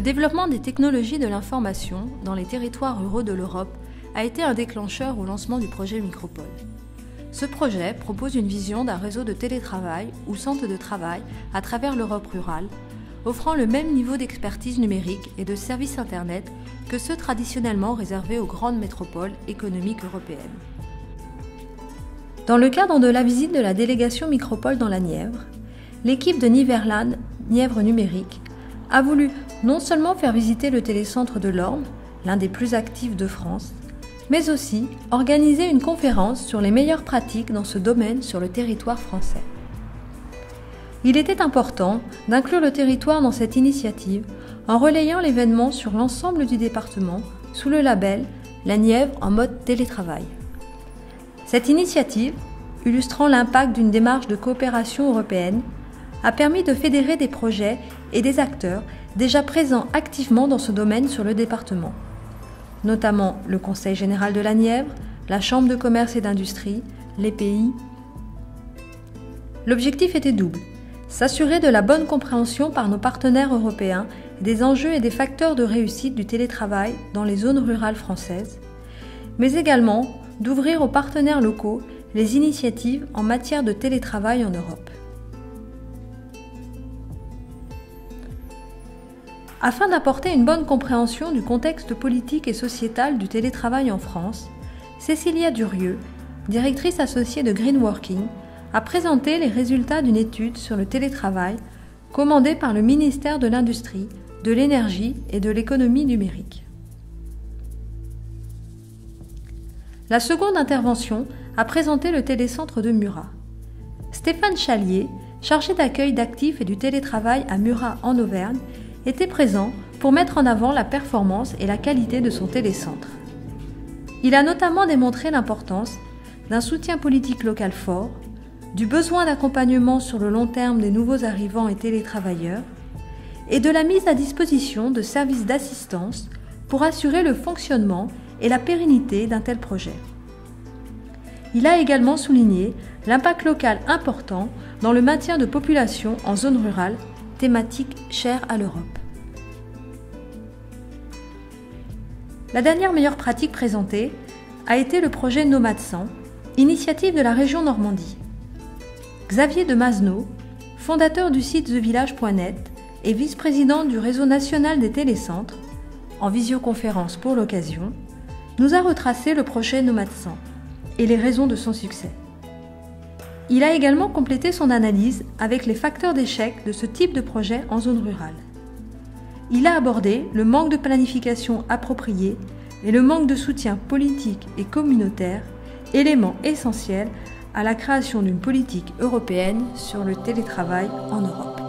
développement des technologies de l'information dans les territoires ruraux de l'Europe a été un déclencheur au lancement du projet Micropole. Ce projet propose une vision d'un réseau de télétravail ou centre de travail à travers l'Europe rurale, offrant le même niveau d'expertise numérique et de services Internet que ceux traditionnellement réservés aux grandes métropoles économiques européennes. Dans le cadre de la visite de la délégation Micropole dans la Nièvre, l'équipe de Niverland Nièvre Numérique a voulu non seulement faire visiter le télécentre de l'Orne, l'un des plus actifs de France, mais aussi organiser une conférence sur les meilleures pratiques dans ce domaine sur le territoire français. Il était important d'inclure le territoire dans cette initiative en relayant l'événement sur l'ensemble du département sous le label « La Nièvre en mode télétravail ». Cette initiative, illustrant l'impact d'une démarche de coopération européenne, a permis de fédérer des projets et des acteurs déjà présents activement dans ce domaine sur le département, notamment le Conseil général de la Nièvre, la Chambre de commerce et d'industrie, les pays. L'objectif était double: s'assurer de la bonne compréhension par nos partenaires européens des enjeux et des facteurs de réussite du télétravail dans les zones rurales françaises, mais également d'ouvrir aux partenaires locaux les initiatives en matière de télétravail en Europe. Afin d'apporter une bonne compréhension du contexte politique et sociétal du télétravail en France, Cécilia Durieux, directrice associée de Greenworking, a présenté les résultats d'une étude sur le télétravail commandée par le ministère de l'Industrie, de l'Énergie et de l'Économie numérique. La seconde intervention a présenté le télécentre de Murat. Stéphane Chalier, chargé d'accueil d'actifs et du télétravail à Murat en Auvergne, était présent pour mettre en avant la performance et la qualité de son télécentre. Il a notamment démontré l'importance d'un soutien politique local fort, du besoin d'accompagnement sur le long terme des nouveaux arrivants et télétravailleurs, et de la mise à disposition de services d'assistance pour assurer le fonctionnement et la pérennité d'un tel projet. Il a également souligné l'impact local important dans le maintien de population en zone rurale, thématique chère à l'Europe. La dernière meilleure pratique présentée a été le projet Nomade 100, initiative de la région Normandie. Xavier de Mazneau, fondateur du site thevillage.net et vice-président du réseau national des télécentres, en visioconférence pour l'occasion, nous a retracé le projet Nomade 100 et les raisons de son succès. Il a également complété son analyse avec les facteurs d'échec de ce type de projet en zone rurale. Il a abordé le manque de planification appropriée et le manque de soutien politique et communautaire, éléments essentiels à la création d'une politique européenne sur le télétravail en Europe.